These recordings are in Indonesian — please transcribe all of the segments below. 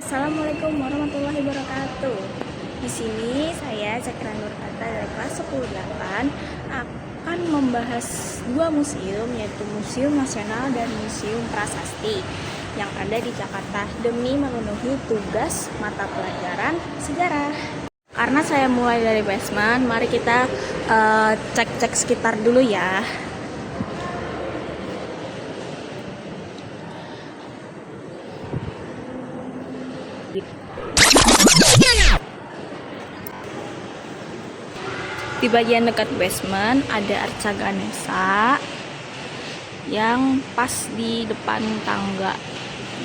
Assalamualaikum warahmatullahi wabarakatuh. Di sini saya Cakra Nurhata dari kelas 108 akan membahas dua museum, yaitu Museum Nasional dan Museum Prasasti yang ada di Jakarta demi memenuhi tugas mata pelajaran sejarah. Karena saya mulai dari basement, mari kita cek-cek sekitar dulu ya. Di bagian dekat basement ada arca Ganesha yang pas di depan tangga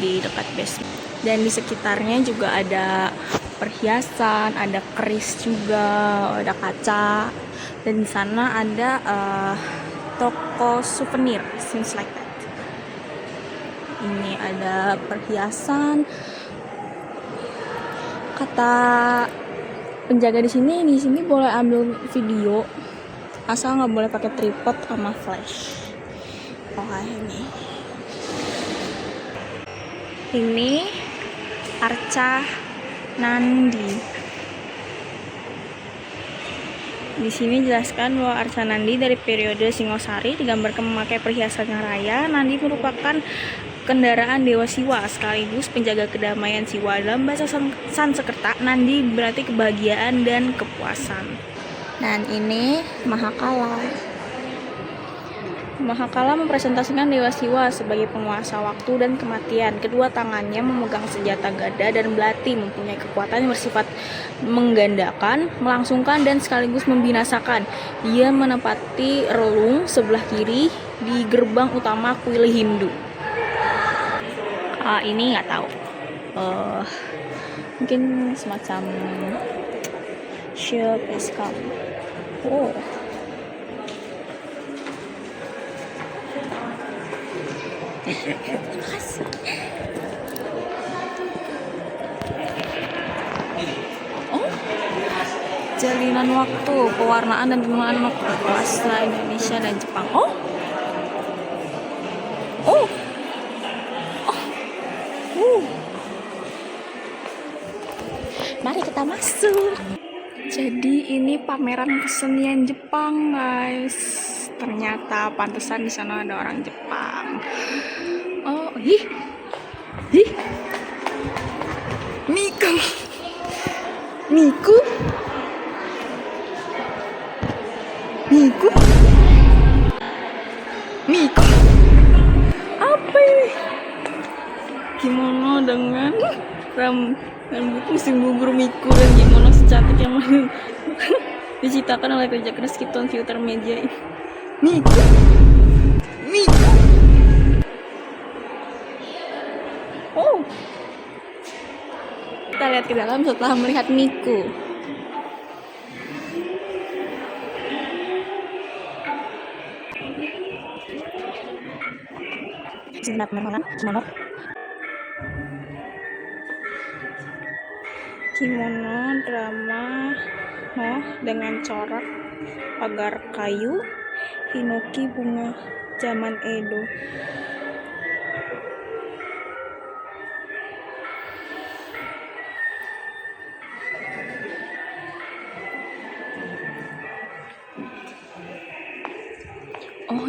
di dekat basement. Dan di sekitarnya juga ada perhiasan, ada keris juga, ada kaca. Dan di sana ada toko souvenir, things like that. Ini ada perhiasan. Kata penjaga di sini boleh ambil video asal nggak boleh pakai tripod sama flash. Ini arca Nandi. Di sini jelaskan bahwa arca Nandi dari periode Singosari digambarkan memakai perhiasan yang raya. Nandi merupakan kendaraan Dewa Siwa sekaligus penjaga kedamaian Siwa. Dalam bahasa Sanskerta, Nandi berarti kebahagiaan dan kepuasan. Dan ini Mahakala. Mahakala mempresentasikan Dewa Siwa sebagai penguasa waktu dan kematian. Kedua tangannya memegang senjata gada dan belati, mempunyai kekuatan yang bersifat menggandakan, melangsungkan, dan sekaligus membinasakan. Ia menempati relung sebelah kiri di gerbang utama kuil Hindu. Ini nggak tahu, mungkin semacam shield is come. Terima kasih. Jalinan waktu, pewarnaan dan penggunaan waktu kelas Indonesia dan Jepang. Mari kita masuk. Jadi ini pameran kesenian Jepang, guys. Ternyata pantesan di sana ada orang Jepang. Miku. Apa ini? Kimono dengan rambut musim bubur Miku dan kimono secantik yang diciptakan oleh kerja keras Kiton Future Media. Miku. Kita lihat ke dalam setelah melihat Miku. Kimono drama dengan corak pagar kayu hinoki bunga zaman Edo.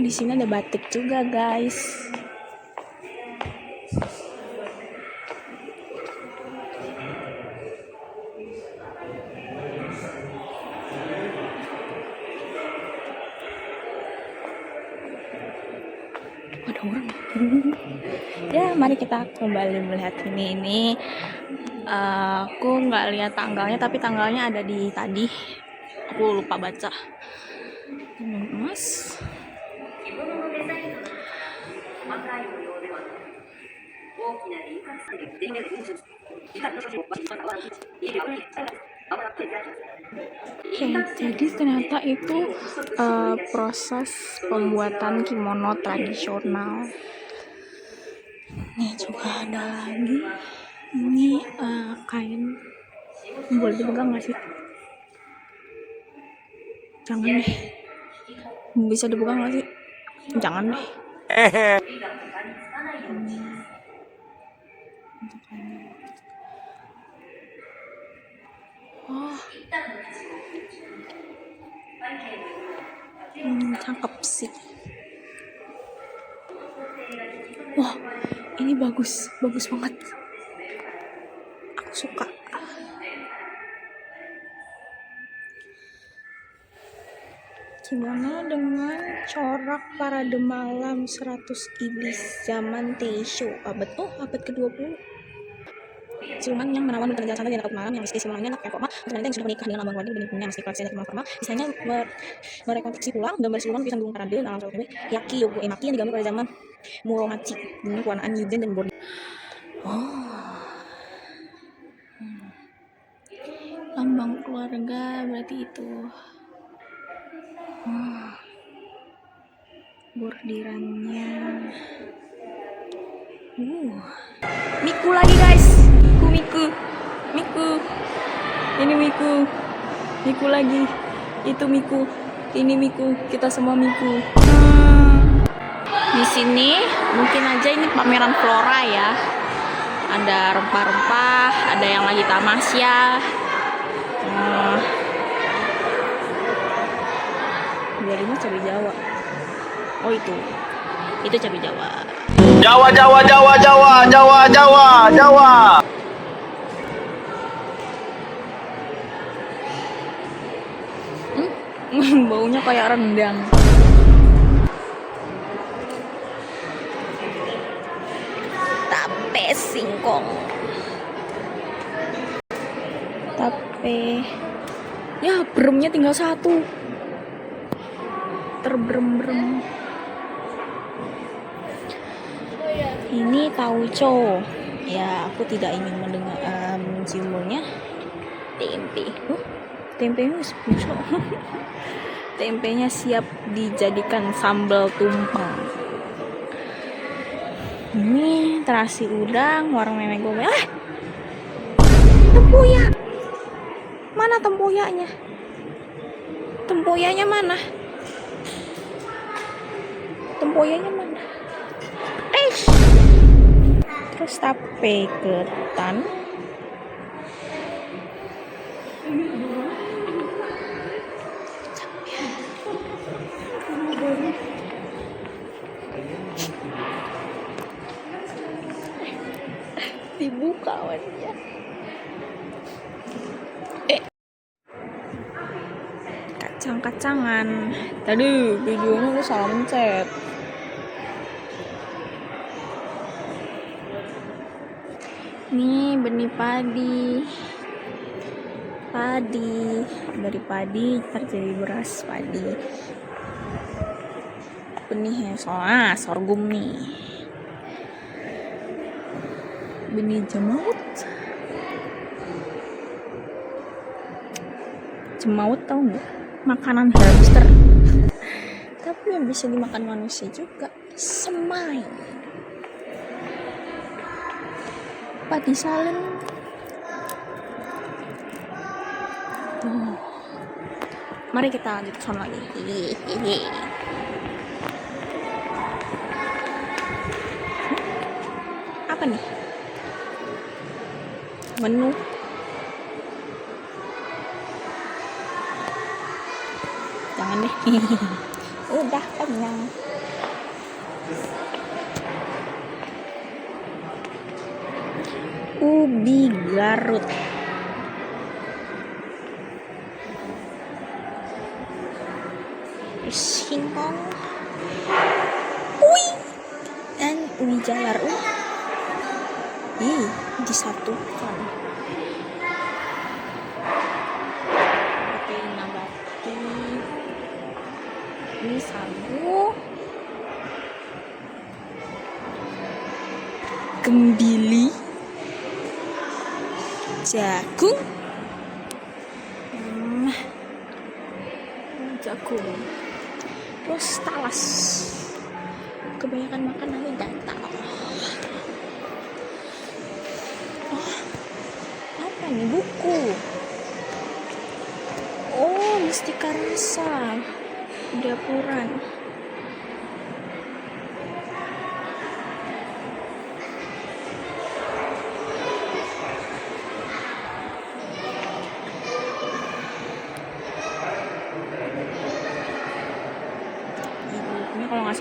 Di sini ada batik juga, guys. Ada orang. Ya, mari kita kembali melihat ini. Aku nggak lihat tanggalnya, tapi tanggalnya ada di tadi. Aku lupa baca. Emas. Jadi ternyata itu proses pembuatan kimono tradisional. Ini juga ada lagi. Ini kain. Boleh dipegang nggak sih? Jangan deh. Bisa dipegang nggak sih? Jangan deh. Cakep sih. Wah, ini bagus banget. Aku suka. Gimana dengan corak parade malam 100 iblis zaman Taisho abad ke-20? Siluman yang menawan dan jalan santai di anak malam yang meski silumannya anak yang formal untuk wanita yang sudah menikah dengan abang wadi benih punya meski koleksia dari formal desainnya merekonstruksi ulang gambar siluman pisang burung parade alam satu Yaki Yogo Emaki yang digambar pada zaman Muromachi dengan pewarnaan Yugen dan bordir. Lambang keluarga berarti itu. Bordirannya. Miku lagi guys. Miku. Ini Miku lagi. Itu Miku. Ini Miku. Kita semua Miku. Di sini mungkin aja ini pameran flora ya. Ada rempah-rempah, ada yang lagi tamasya. Ini cabai Jawa. Oh itu cabai Jawa. Jawa. Baunya kayak rendang. Tape singkong. Tape. Ya, bremnya tinggal satu. Terbrem-brem. Ini tauco. Ya, aku tidak ingin mendengar menciumnya. Tempe. Tempenya busuk. Tempenya siap dijadikan sambal tumpeng. Ini terasi udang, warung nenek gue. Tempoyak. Mana tempoyaknya? Tempoyaknya mana? Terus tape ketan. Dibuka awalnya. Kacang-kacangan. Tadi videonya lu salah mencet. Nih benih padi. Dari padi terjadi beras padi. Benihnya sorghum nih. Benih jemaut tahu nggak? Makanan hamster. Tapi yang bisa dimakan manusia juga. Semai. Padi salen. Mari kita lanjut ke sana lagi. Apa nih? Menu. Jangan deh. Udah kenyang. Ubi Garut. Singkong. Dan ubi jalar. Disatukan. Protein nabati. Ini sagu. Kembili. Jagung. Terus talas. Kebanyakan makan nanti gatal. Apa nih? Buku. Mustika rasa. Dapuran.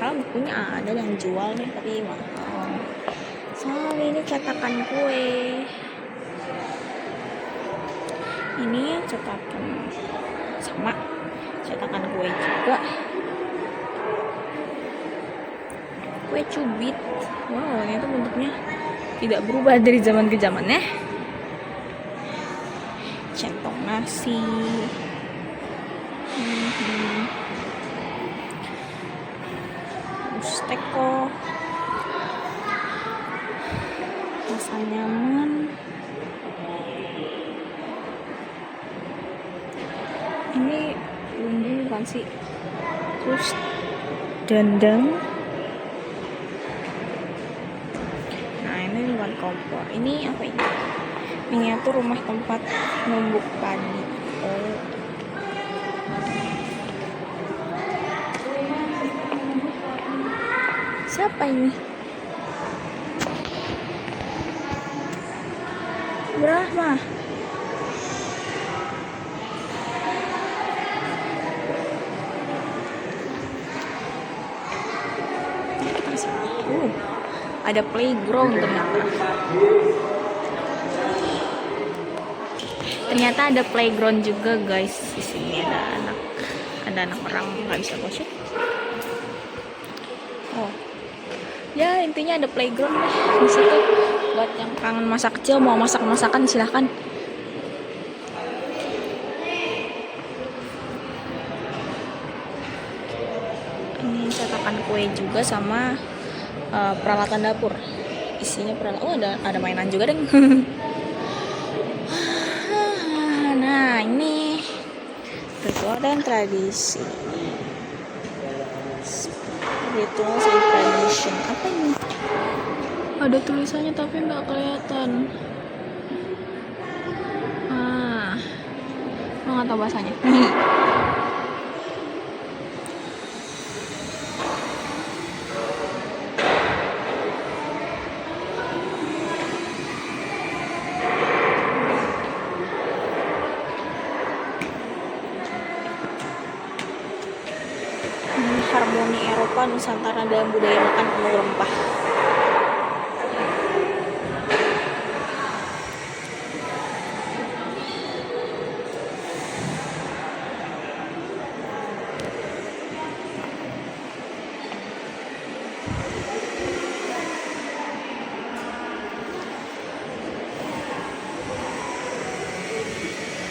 salah bukunya ada yang jual nih tapi mahal. Soalnya ini cetakan kue. Ini cetakan sama cetakan kue juga. Kue cubit. Wow, ini tuh bentuknya tidak berubah dari zaman ke zaman ya. Centong nasi. Musteko. Rasa nyaman. Ini bumbu bukan sih. Terus dandang. Nah, ini bukan kompor. Ini apa ini? Miniatur rumah tempat numbuk padi. Oh. Siapa ini? Brahma. Ada playground ternyata. Ternyata ada playground juga guys. Di sini ada anak orang nggak bisa gosip. Oh, ya intinya ada playground lah di situ. Buat yang kangen masa kecil mau masak-masakan silahkan. Ini cetakan kue juga sama peralatan dapur. Isinya peralatan. Oh, ada mainan juga deng. Nah, ini ritual dan tradisi. Ritual and tradition. Apa ini? Ada tulisannya tapi nggak kelihatan. Nggak tahu bahasanya. Harmoni Eropa Nusantara dalam budaya makan penuh rempah.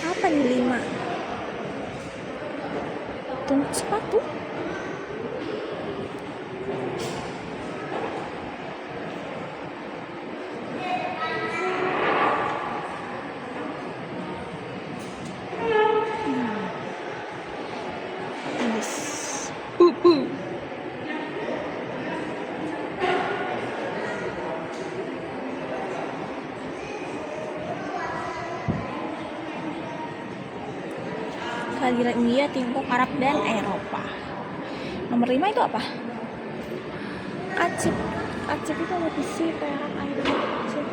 Apa nih 5? Tumpuk sepatu. Kehadiran India, Tiongkok, Arab, dan Eropa. Nomor 5 itu apa? Kacip. Kacip itu apa sih? Perak, air, kacip.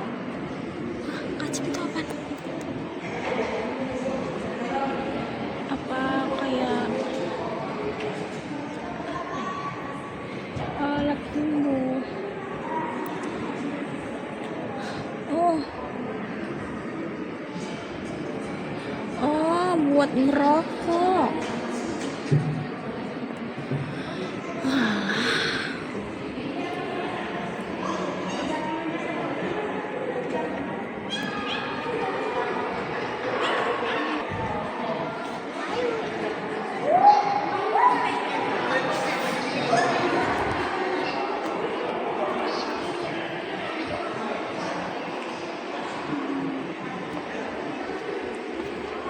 Kacip itu apa? Apa kayak alat bumbu? Oh, buat ngerokok.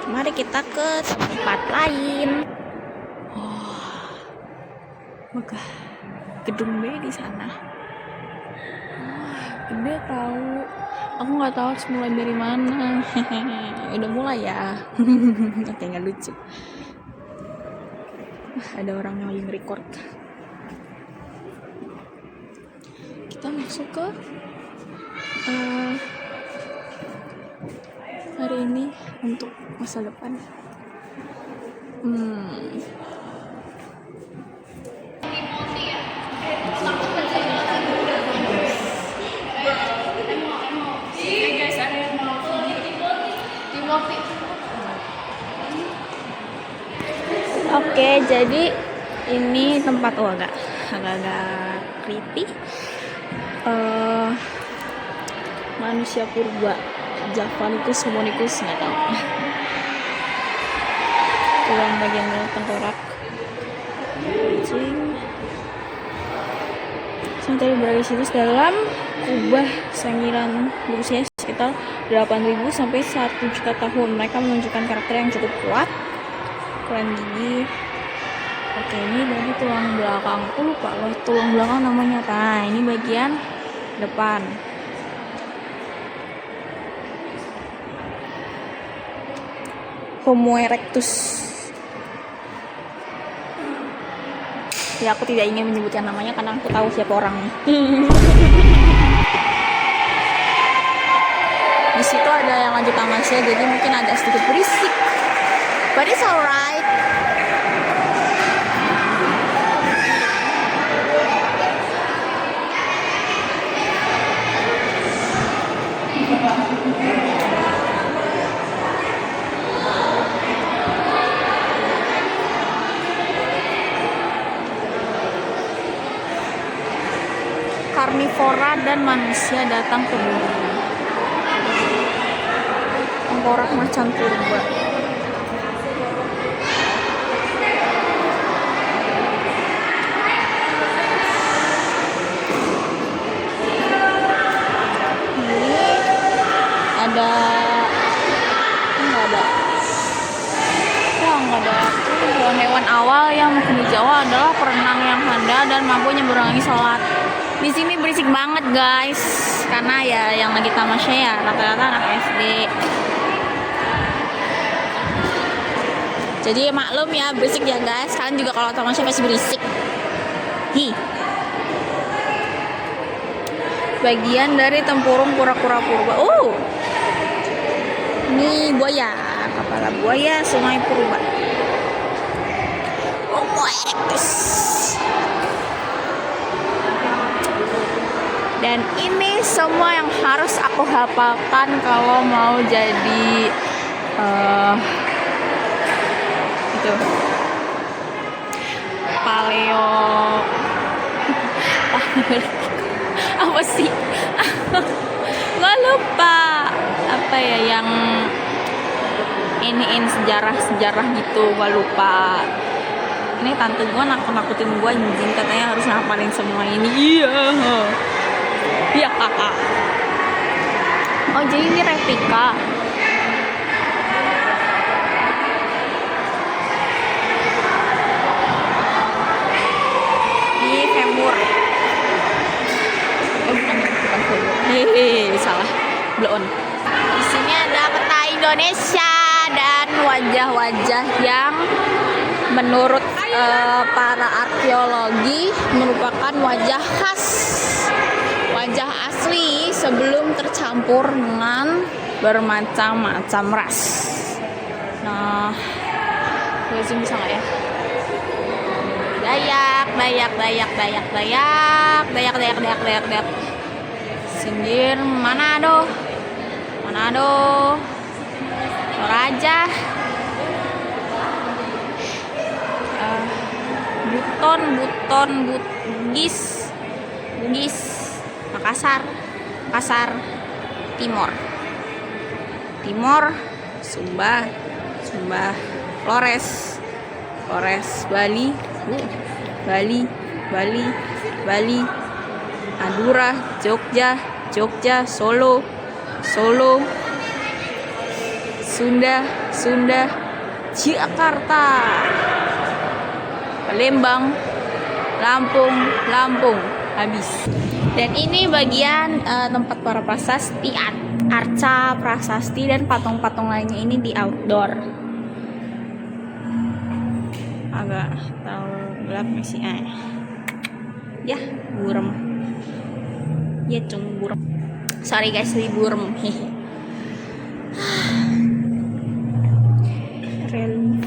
Mari kita ke tempat lain. Oh, megah. Gedung B di sana. Gede tahu. Aku nggak tahu harus mulai dari mana. Udah mulai ya. Oke, nggak lucu. Ada orang yang lagi nge-record. Kita masuk ke hari ini untuk masa depan. Oke, jadi ini tempat agak creepy. Manusia purba, Javanicus homonicus, nggak tahu. Tulang bagian tengkorak. Sementara berada di situ dalam kubah sangiran berusia sekitar 8.000 sampai 1 juta tahun. Mereka menunjukkan karakter yang cukup kuat, ukuran gigi. Oke, ini dari tulang belakang. Aku lupa loh tulang belakang namanya apa. Nah, ini bagian depan. Homo erectus. Ya, aku tidak ingin menyebutkan namanya karena aku tahu siapa orangnya. Di situ ada yang lanjut tamasya, jadi mungkin agak sedikit berisik. But it's alright. Karnivora dan manusia datang ke bumi. Tengkorak macan purba. Ini ada hewan awal yang di Jawa adalah perenang yang handal dan mampu menyeberangi sholat. Di sini berisik banget guys, karena ya yang lagi tamasya ya rata-rata anak SD. Jadi maklum ya berisik ya guys. Kalian juga kalau tamasya pasti berisik. Bagian dari tempurung kura-kura purba. Ini buaya, kepala buaya sungai purba. Homo erectus. Dan ini semua yang harus aku hafalkan kalau mau jadi itu paleo apa sih? Gak lupa apa ya yang iniin sejarah gitu, gak lupa. Ini tante gue nakut-nakutin gue anjing, katanya harus ngapalin semua ini. Iya kakak. Oh jadi ini replika. Ini femur. Bukan femur. Salah. Bloon. Di sini ada peta Indonesia dan wajah-wajah yang menurut para arkeologi merupakan wajah khas, wajah asli sebelum tercampur dengan bermacam-macam ras. Nah, gue zoom bisa nggak ya? Dayak. Singgir Manado, Toraja, Buton, Bugis, Makassar, Timor, Sumba, Flores, Bali, Madura, Jogja, Solo, Sunda, Jakarta, Palembang, Lampung, habis. Dan ini bagian tempat para prasasti, arca prasasti dan patung-patung lainnya ini di outdoor. Agak terlalu gelap sih. Ya, burem. Ya, burem. Sorry guys, burem. Relief.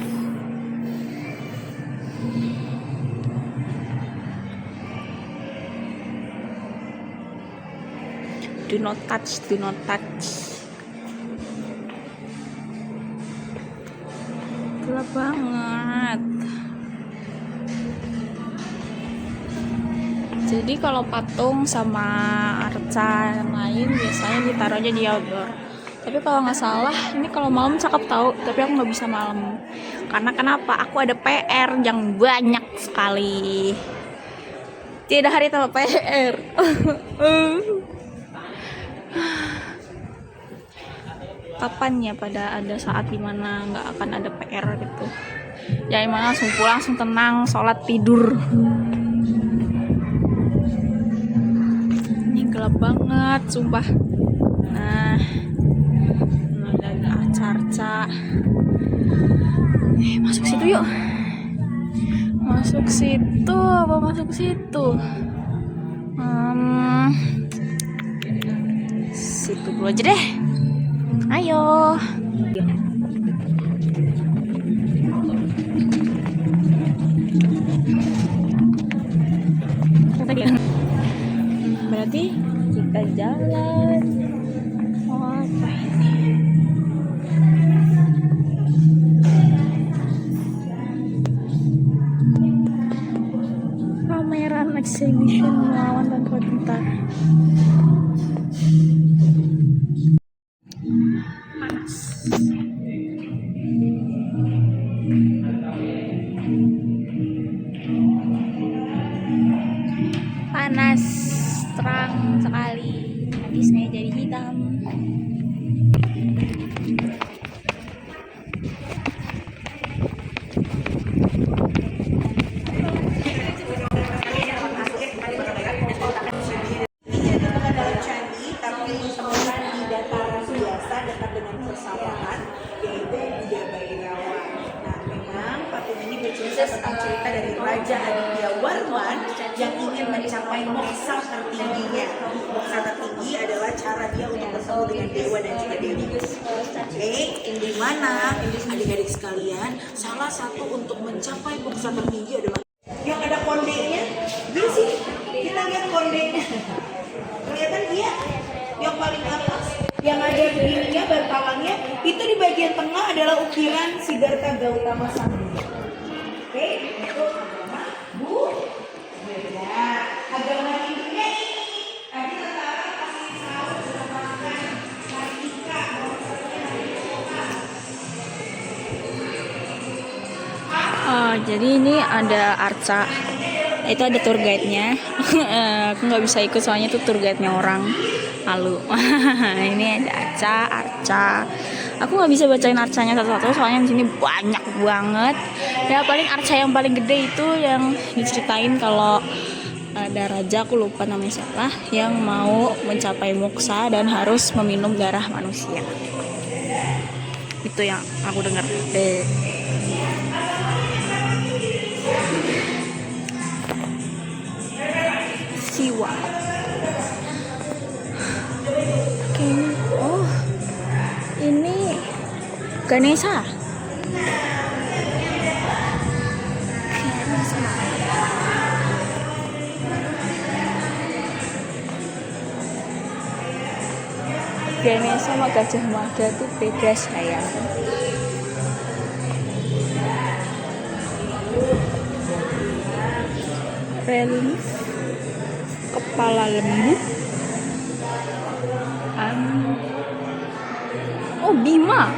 Do not touch. gelap banget. Jadi kalau patung sama arca yang lain biasanya ditaruhnya di outdoor. Tapi kalau nggak salah ini kalau malam cakep tahu. Tapi aku nggak bisa malam. Karena kenapa? Aku ada PR yang banyak sekali. Tidak hari tanpa PR. Kapan ya pada ada saat dimana nggak akan ada PR gitu? Ya dimana langsung pulang, langsung tenang, sholat, tidur. Gelap banget, sumpah. Nah, ada arca-arca. Masuk situ yuk. Masuk situ, apa masuk situ? Situ dulu aja deh. Ayo. Berarti kita jalan. Oh, apa ini? Pameran exhibition melawan tanpa tentara. Panas. Panas. Terang sekali, nanti saya jadi hitam. Tapi ditemukan di dataran biasa dekat dengan persawahan, yaitu Buddha Bhairawa. Nah, memang patung ini bercerita tentang cerita dari Raja Aditya Warman yang ingin mencapai moksa tertingginya. Moksa tertinggi adalah cara dia untuk bertemu dengan dewa dan juga dewi. Oke, di mana adik-adik sekalian, salah satu untuk mencapai moksa tertinggi adalah yang ada kondenya. Gini sih, kita lihat kondenya. Kelihatan dia yang paling atas, yang ada begininya bantalangnya, itu di bagian tengah adalah ukiran Siddhartha Gautama Sangbuddha. Oke, itu agama Buddha. Agama Hindunya ini tadi tentara kasih tahu sudah makan Kartika, Jadi ini ada arca. Itu ada tour guide-nya. Aku nggak bisa ikut soalnya itu tour guide-nya orang malu. Ini ada arca. Aku nggak bisa bacain arcanya satu-satu soalnya di sini banyak banget. Ya paling arca yang paling gede itu yang diceritain kalau ada raja, aku lupa namanya siapa, yang mau mencapai moksa dan harus meminum darah manusia. Itu yang aku dengar deh. Siwa. Oh, ini Ganesha. Ganesha sama Gajah Mada tuh beda sayang. Relief kepala lembu. Oh, Bima.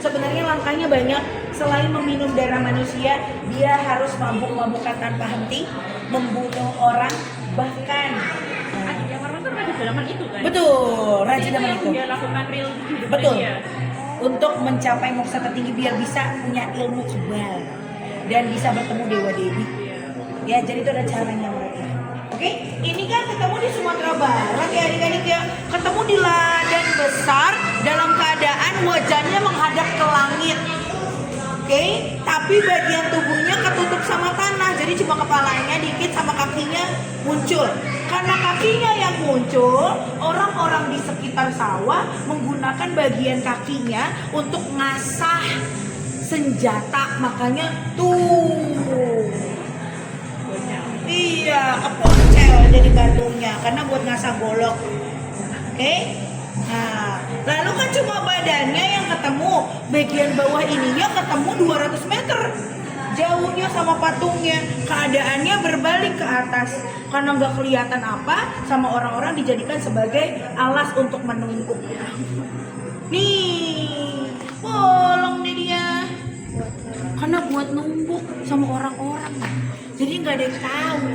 Sebenarnya langkahnya banyak. Selain meminum darah manusia, dia harus mabuk-mabukan tanpa henti, membunuh orang, bahkan Aditya Warman itu raja zaman itu kan? betul, raja zaman itu. Dia lakukan real hidup Betul. dia. Untuk mencapai moksa tertinggi biar bisa punya ilmu kebal dan bisa bertemu dewa dewi. Ya, jadi itu ada caranya mereka. Oke, ini kan ketemu di Sumatera Barat ya adik-adik ya. Ketemu di ladang besar dalam keadaan wajahnya menghadap ke langit. Oke, tapi bagian tubuhnya ketutup sama tanah, jadi cuma kepalanya dikit sama kakinya muncul. Karena kakinya yang muncul, orang-orang di sekitar sawah menggunakan bagian kakinya untuk ngasah senjata, makanya tuh. Iya, keponcel jadi gantungnya karena buat ngasah golok. Oke? Nah, lalu kan cuma badannya yang ketemu, bagian bawah ininya ketemu 200 meter jauhnya sama patungnya. Keadaannya berbalik ke atas karena nggak kelihatan apa, sama orang-orang dijadikan sebagai alas untuk menumpuk. Nih, bolong nih dia. Karena buat numpuk sama orang-orang. Jadi nggak ada yang tahu.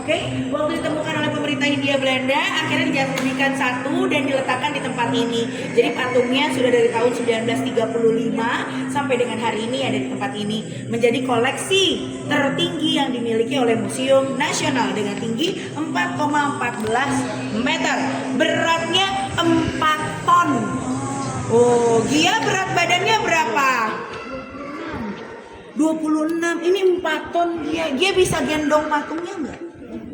Oke, waktu ditemukan oleh pemerintah Hindia Belanda, akhirnya dijadikan satu dan diletakkan di tempat ini. Jadi patungnya sudah dari tahun 1935 sampai dengan hari ini ada di tempat ini. Menjadi koleksi tertinggi yang dimiliki oleh Museum Nasional dengan tinggi 4,14 meter. Beratnya 4 ton. Oh, Gia berat badannya berapa? 26. Ini 4 ton Gia. Gia bisa gendong patungnya nggak?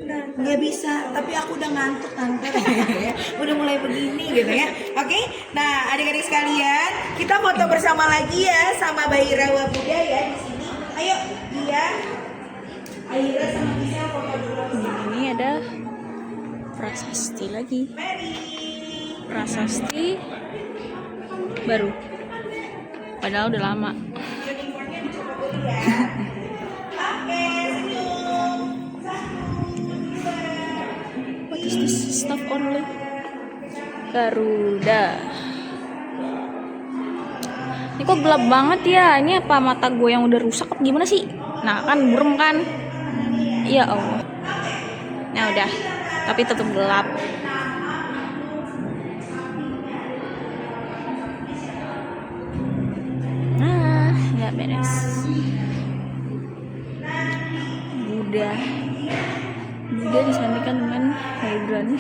Nggak bisa, tapi aku udah ngantuk tante. Udah mulai begini gitu ya. Oke, nah adik-adik sekalian, kita foto bersama lagi ya sama Bayi Rawa Buddha ya di sini. Ayo, Gia, Aira sama Bisa foto dulu. Ini ada prasasti lagi. Mary. Prasasti baru. Padahal udah lama. Unicornnya dicoba dulu ya. Oke, senyum. What is this stuff only? Garuda. Ini kok gelap banget ya? Ini apa mata gue yang udah rusak? Apa gimana sih? Nah kan burem kan? Ya Allah. Nah udah, tapi tetap gelap. Nah, nggak beres. Buddha disandingkan dengan hydran.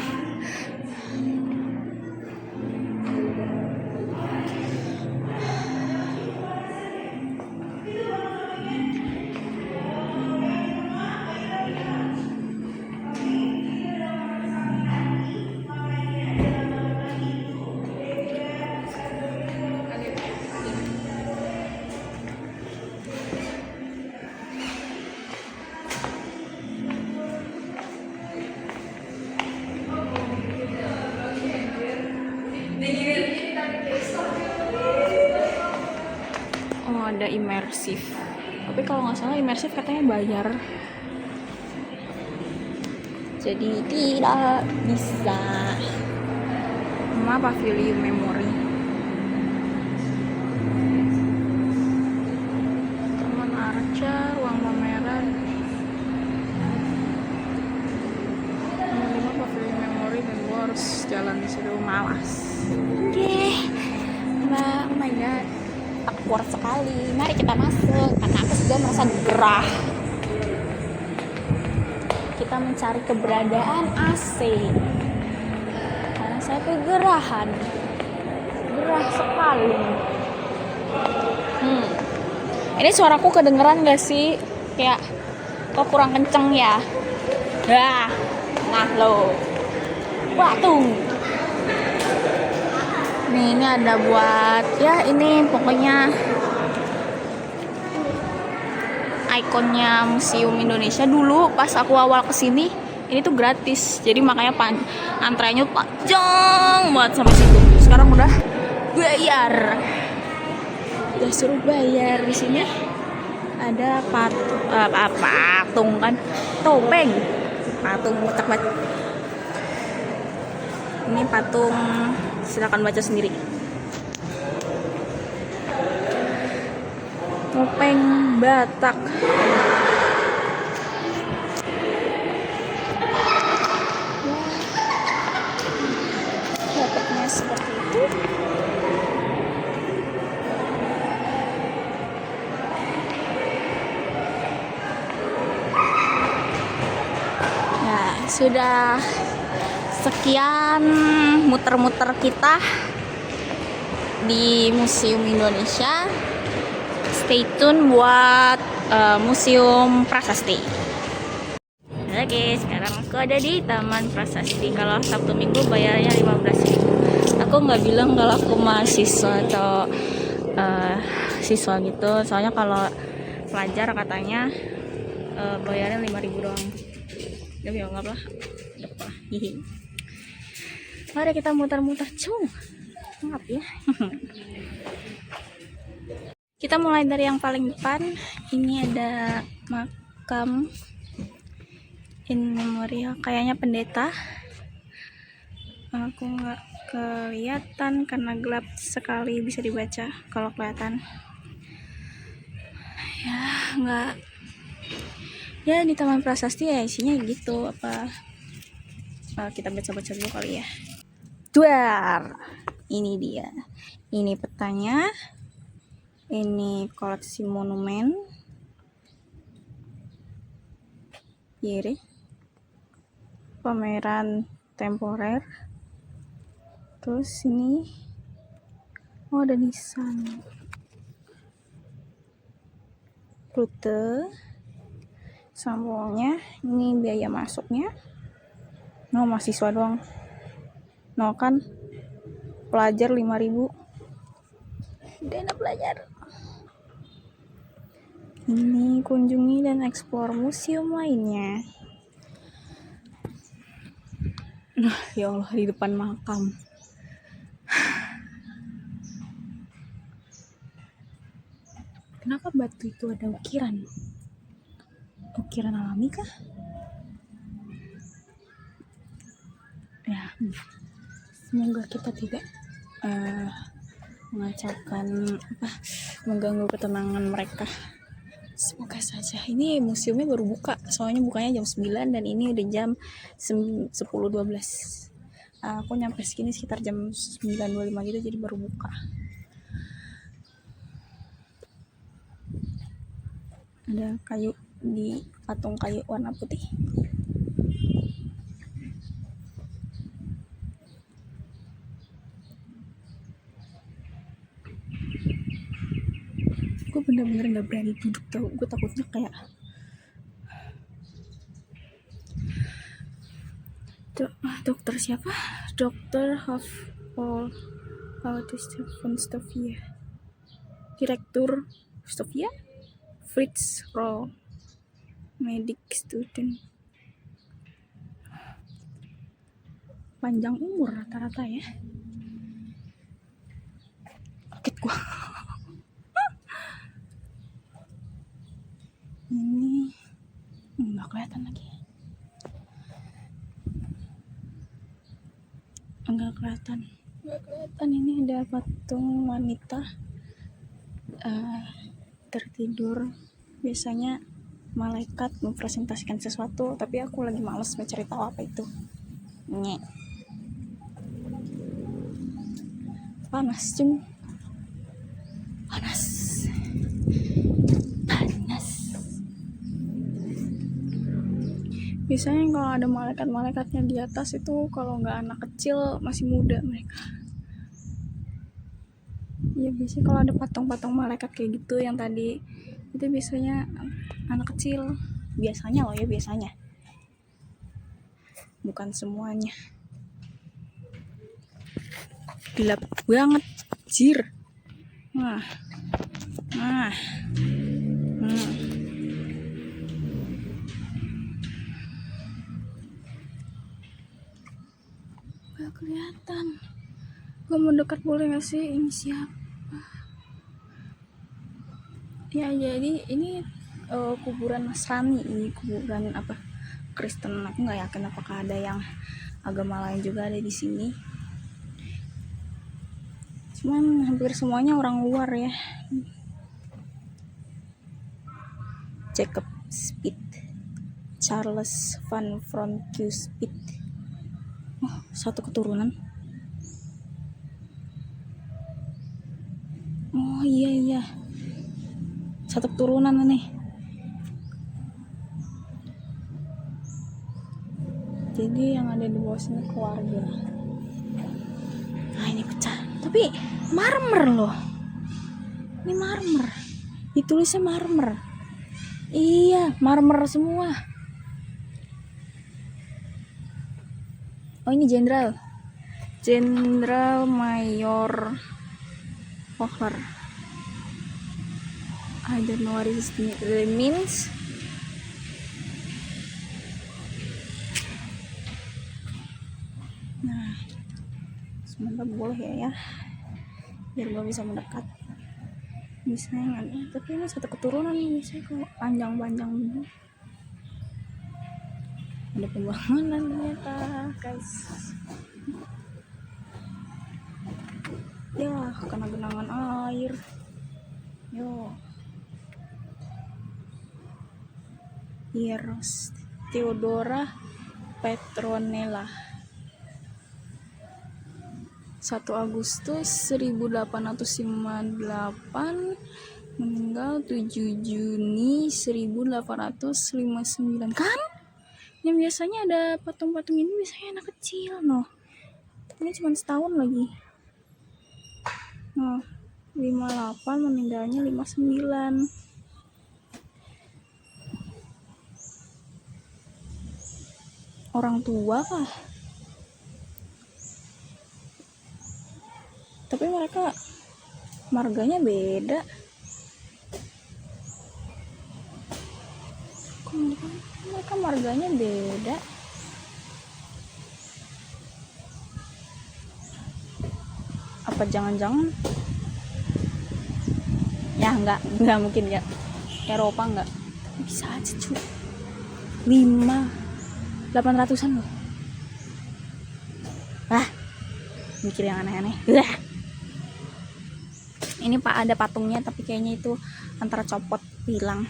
Oh, ada imersif. Tapi kalau nggak salah imersif katanya bayar. Jadi tidak bisa. Pavilion Memory. Taman Arca, ruang pameran. Nomor 5 Pavilion Memory dan Wars, jalan di situ malas. Oh my god, awkward sekali. Mari kita masuk karena aku sudah merasa gerah. Kita mencari keberadaan AC karena saya kegerahan, gerah sekali. Ini suaraku kedengeran gak sih? Kayak kok kurang kenceng ya? Nah lo, batung. Nih ini ada buat ya ini pokoknya ikonnya Museum Indonesia. Dulu pas aku awal kesini ini tuh gratis, jadi makanya antreannya panjang banget sampai situ. Sekarang udah bayar, udah suruh bayar. Di sini ada patung kan, topeng, patung kotak banget. Ini patung, silakan baca sendiri. Topeng Batak. Bataknya seperti itu. Nah, sudah sekian muter-muter kita di Museum Indonesia. Stay tune buat Museum Prasasti. Oke, sekarang aku ada di Taman Prasasti. Kalau Sabtu Minggu bayarnya 15.000. Aku nggak bilang kalau aku mahasiswa atau siswa gitu. Soalnya kalau pelajar katanya bayarnya 5.000 doang. Tapi ya nggak apa-apa. Mari kita muter-muter, cung. Maaf ya. Kita mulai dari yang paling depan. Ini ada makam in memorial, kayaknya pendeta. Aku nggak kelihatan karena gelap sekali, bisa dibaca kalau kelihatan. Ya nggak. Ya di Taman Prasasti ya isinya gitu apa. Kita baca-baca dulu kali ya. Duar. Ini dia. Ini petanya. Ini koleksi monumen. Kiri. Pameran temporer. Terus ini ada nisan. Rute. Sampulnya. Ini biaya masuknya. Mahasiswa doang. Kan pelajar 5.000. Dana pelajar. Ini kunjungi dan eksplor museum lainnya. Nah, ya Allah, di depan makam. Kenapa batu itu ada ukiran? Ukiran alami kah? Ya, semoga kita tidak mengganggu ketenangan mereka. Semoga saja. Ini museumnya baru buka, soalnya bukanya jam 9 dan ini udah jam 10.12. Aku nyampe sini sekitar jam 9.25 gitu, jadi baru buka. Ada kayu di patung kayu warna putih. Gue bener-bener gak berani duduk tau, gue takutnya kayak dokter siapa? Dokter Stofia, Direktur Stofia, Fritz Roll, medic student, panjang umur rata-rata ya. Kaget gua. Ini nggak kelihatan lagi. Nggak kelihatan. Ini ada patung wanita tertidur. Biasanya malaikat mempresentasikan sesuatu, tapi aku lagi males mencari tahu apa itu. Panas cung. Panas. Biasanya kalau ada malaikat-malaikatnya di atas itu, kalau nggak anak kecil masih muda mereka. Ya biasanya kalau ada patung-patung malaikat kayak gitu yang tadi itu biasanya anak kecil. Biasanya loh ya, biasanya. Bukan semuanya. Gelap banget, jir. Nah. Gak kelihatan. Gue mau dekat boleh gak sih? Ini siapa? Ya jadi ini kuburan Nasrani. Ini kuburan apa? Kristen. Aku nggak yakin apakah ada yang agama lain juga ada di sini. Cuman hampir semuanya orang luar ya. Jacob Speed, Charles Van Frontier Speed. Satu keturunan. Oh iya. Satu keturunan nih. Jadi yang ada di bawah sini keluarga. Nah ini pecah. Tapi marmer loh. Ini marmer. Ditulisnya marmer. Iya, marmer semua. Oh ini Jenderal Mayor Hochler. I don't know what it means. Nah, semoga boleh ya, biar gue bisa mendekat. Misalnya tapi ini satu keturunan nih, misalnya kalau panjang-panjang ini ada pembangunan ternyata guys. Ya kena genangan air. Yo Hieros Theodora Petronella 1 Agustus 1858, meninggal 7 Juni 1859. Kan yang biasanya ada patung-patung ini biasanya anak kecil ini cuma setahun lagi. 58, meninggalnya 59. Orang tua kah? Tapi mereka marganya beda. Kok mereka marganya beda? Apa jangan-jangan? Ya enggak mungkin ya. Eropa enggak. Bisa aja cuy. 800-an loh. Mikir yang aneh-aneh. Ini Pak ada patungnya tapi kayaknya itu antara copot hilang.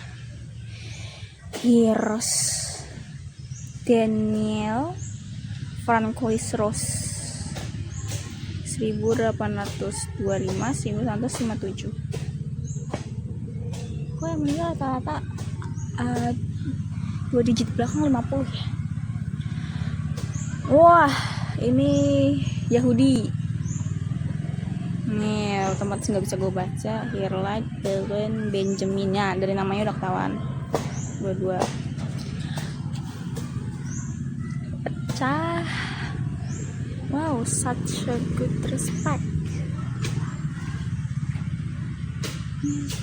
Hieros Daniel Francois Ros 1825-1957. Kok yang meninggal rata-rata 2 digit belakang 50 ya. Wah ini Yahudi nih, otomatis nggak bisa gue baca. Hirlight Belen Benjamin, ya dari namanya udah ketahuan. Dua-dua pecah. Wow, such a good respect.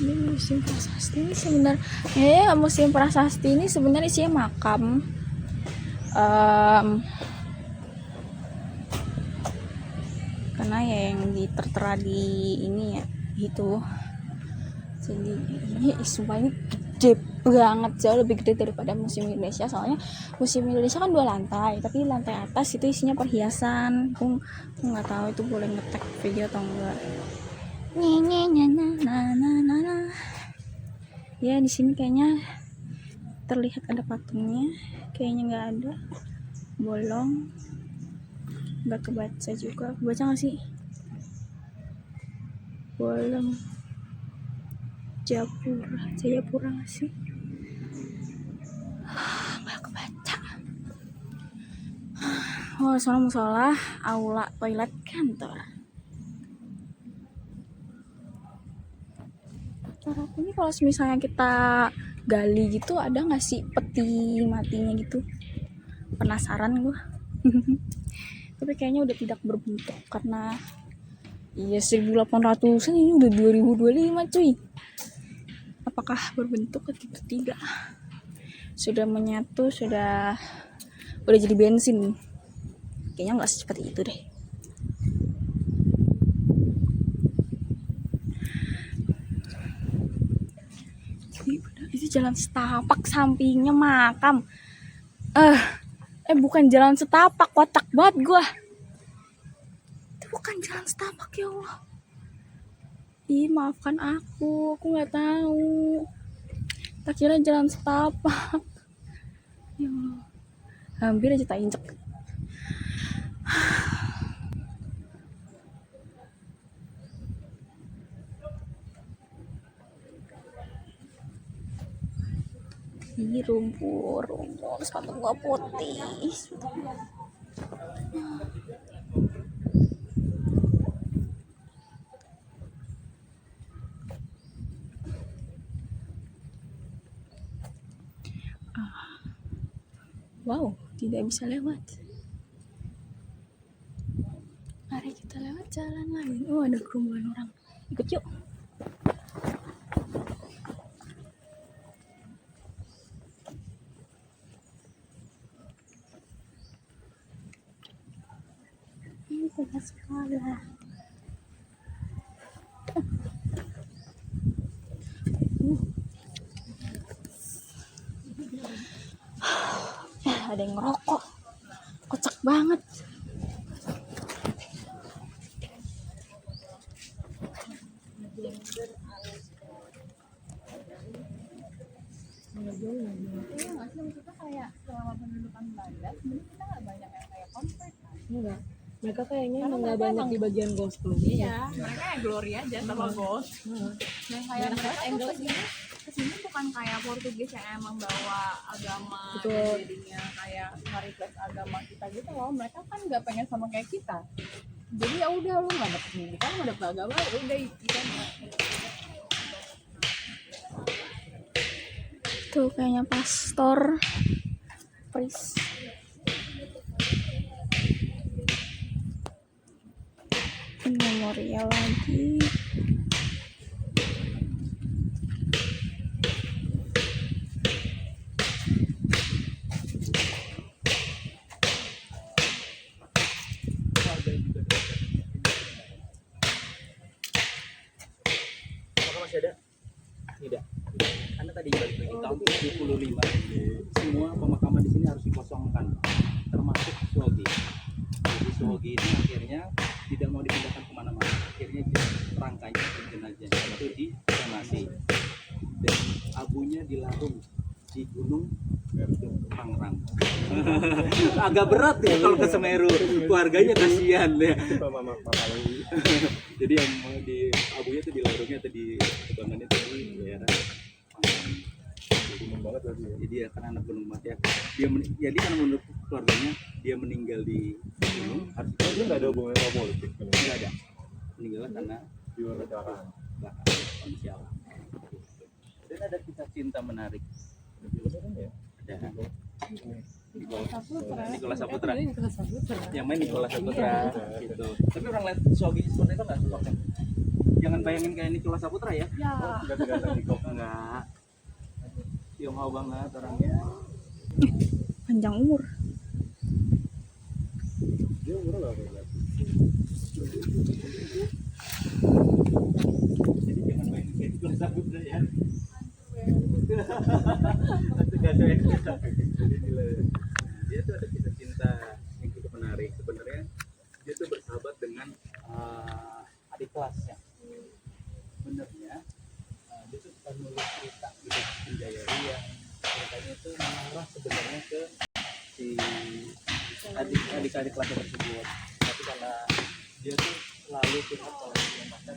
Ini museum prasasti ini sebenarnya museum prasasti ini sebenarnya isinya makam. Karena ya yang tertera di ini ya itu, jadi ini sumpah ini gede banget, jauh lebih gede daripada Museum Indonesia. Soalnya Museum Indonesia kan 2 lantai, tapi lantai atas itu isinya perhiasan. Aku nggak tahu itu boleh nge-tag video atau enggak. Ya di sini kayaknya terlihat ada patungnya, kayaknya nggak ada, bolong, nggak kebaca juga. Kebaca nggak sih? Bolong. Jayapura nggak sih? Nggak kebaca. Oh, soalnya musola, aula, toilet, kantor. Ini kalau misalnya kita gali gitu, ada nggak sih peti matinya gitu? Penasaran gue. Tapi kayaknya udah tidak berbentuk karena iya 1800-an, ini udah 2025 cuy. Apakah berbentuk atau tidak? Sudah menyatu, udah jadi bensin. Kayaknya nggak secepat itu deh. Itu jalan setapak, sampingnya makam. Bukan jalan setapak, kotak banget gua. Itu bukan jalan setapak, ya Allah. Maafkan aku nggak tahu. Tak kira jalan setapak. Ya Allah. Hampir aja tak injek. Ini rumpur, sepatu gua putih. Wow, tidak bisa lewat. Mari kita lewat jalan lain. Oh, ada kerumunan orang. Ikut yuk. punya sekolah. Ada yang ngerokok, kocak banget. Enggak. Mereka kayaknya emang nggak banyak di bagian gospel. Iya, mereka ya glory aja sama ghost. Dan kayak mereka English ini kesini bukan kayak Portugis yang emang bawa agama dan jadinya kayak maritas agama kita gitu loh. Mereka kan nggak pengen sama kayak kita. Jadi ya udah lu nggak dapet pendidikan, nggak dapet agama, ya udah kita Tuh kayaknya pastor, priest. Memorial lagi. Apakah masih ada? Tidak. Karena tadi balik lagi tahun 75 semua pemakaman di sini harus dikosongkan, termasuk Suwogi. Jadi Suwogi ini akhirnya tidak mau dipindahkan kemana-mana. Akhirnya rangkainya jenazah itu dikremasi dan abunya dilarung di gunung Pangrang. Agak berat ya kalau ke Semeru, keluarganya kasihan ya. Jadi yang di abunya itu dilarungnya atau di tebangannya itu di daerah Pangrang. Jadi ya karena anak gunung mati ya. Jadi karena menurut keluarganya dia meninggal di gunung. Itu nggak ada hubungannya sama politik. Tidak ada. Meninggal karena Di luar kecelakaan. kondisi alam. Dan ada kisah cinta menarik. Ada Nikola Saputra. Yang main Nikola Saputra gitu. Tapi orang lihat Suwogi seperti itu nggak suka. Jangan bayangin kayak Nikola Saputra ya. Enggak. Tionghoa banget orangnya. Panjang umur. Dia umurnya berapa? Jadi jangan bayangin kayak Nikola Saputra ya. Gak ada yang dia tuh ada kisah cinta yang cukup menarik. Sebenarnya dia tuh bersahabat dengan adik kelasnya. Benernya dia tuh suka nulis cerita gitu penjayari yang ceritanya itu mengarah sebenarnya ke si adik kelasnya tersebut. Tapi karena dia tuh selalu curhat kalau dia makan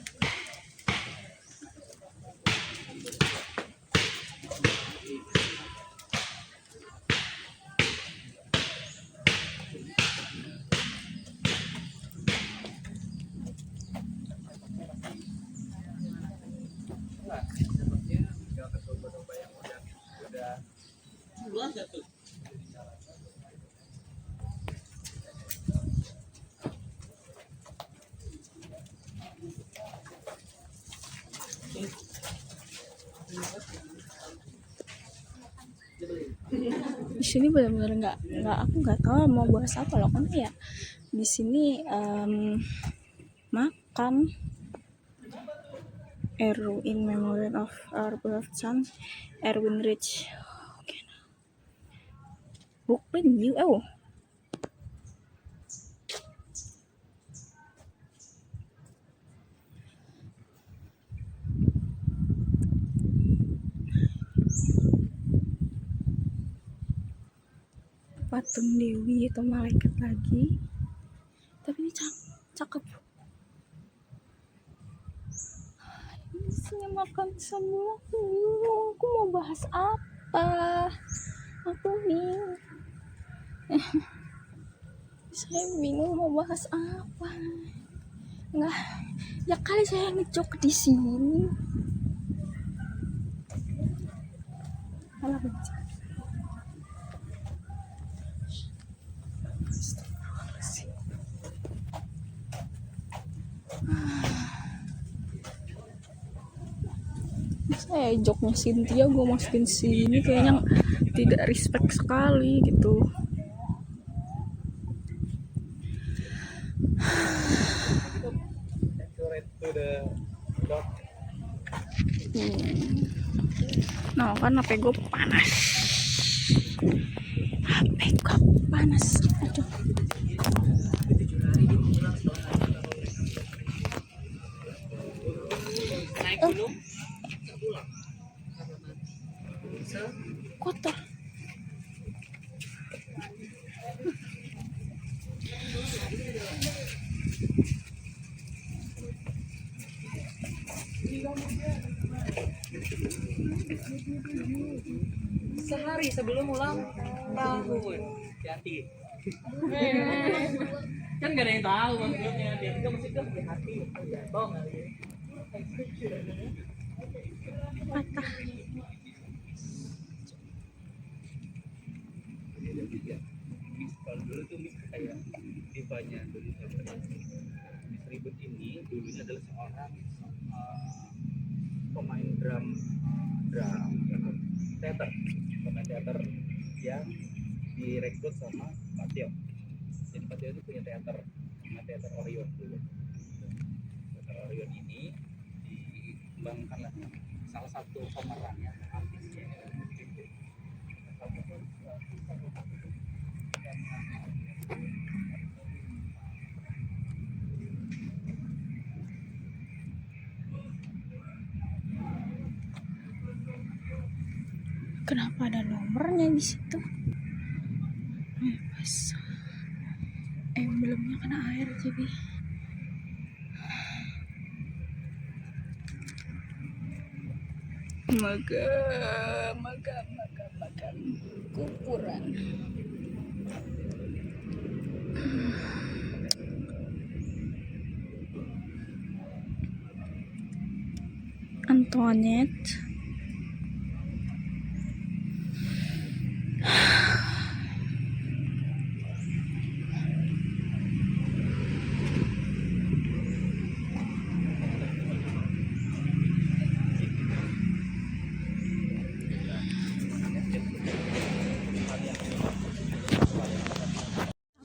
Di sini benar-benar nggak aku nggak tahu mau bahas apa loh, karena ya di sini makam in memory of our beloved son Erwin Rich. Okay. Brooklyn, UL. Patung Dewi atau malaikat lagi, tapi ini cakep. Isinya makan semua. Aku mau bahas apa? Aku bingung. Saya bingung mau bahas apa. Enggak, ya kali saya ngejok di sini. Malah benci. Saya joknya Cynthia gue masukin sini kayaknya tidak respect sekali gitu. Nah kan HP gue panas. HP gue panas. Aduh. Kotor. Sehari sebelum ulang tahun. Hati-hati. Kan gak ada yang tahu maksudnya. Dia juga mesti ke hati. Jatuh kali. Patah. Kalau dulu tuh Miss kayak divanya dulu Miss Ribut ini dulunya adalah seorang pemain drum teater, pemain teater yang direkrut sama Pak Tio. Jadi Pak Tio itu punya teater, namanya Teater Orion dulu. Teater Orion ini dikembangkan lah salah satu pemerannya artisnya gitu. Kenapa ada nomornya di situ? Pas. Emblemnya kena air jadi. Makan kuburan. Antoinette.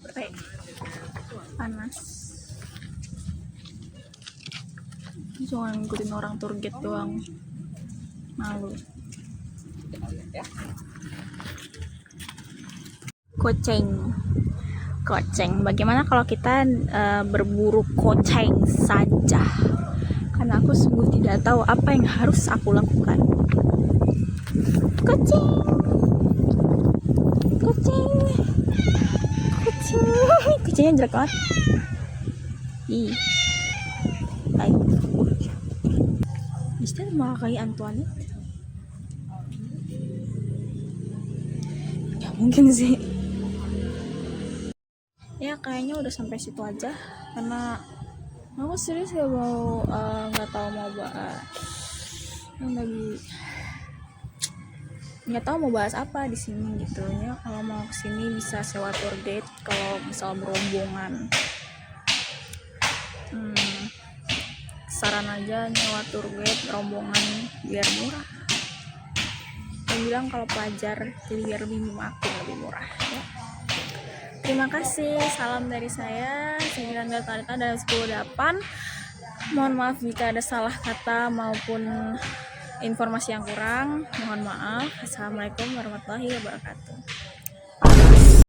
Capek. Panas. Cuma ngikutin orang tour guide doang. Malu. Koceng. Bagaimana kalau kita berburu koceng saja? Karena aku sungguh tidak tahu apa yang harus aku lakukan. Kucingnya jelek banget. Ih. Baik. Bisa memakai Antoinette? Gak mungkin sih. Ya kayaknya udah sampai situ aja karena aku serius nggak tahu mau bahas nggak tahu mau bahas apa di sini gitu ya. Kalau mau kesini bisa sewa tour guide kalau misal berombongan. Saran aja nyewa tour guide rombongan biar murah. Yang bilang kalau pelajar jadi biar lebih murah ya. Terima kasih, salam dari saya 9 Talita dan 10-8. Mohon maaf jika ada salah kata maupun informasi yang kurang. Mohon maaf. Assalamualaikum warahmatullahi wabarakatuh.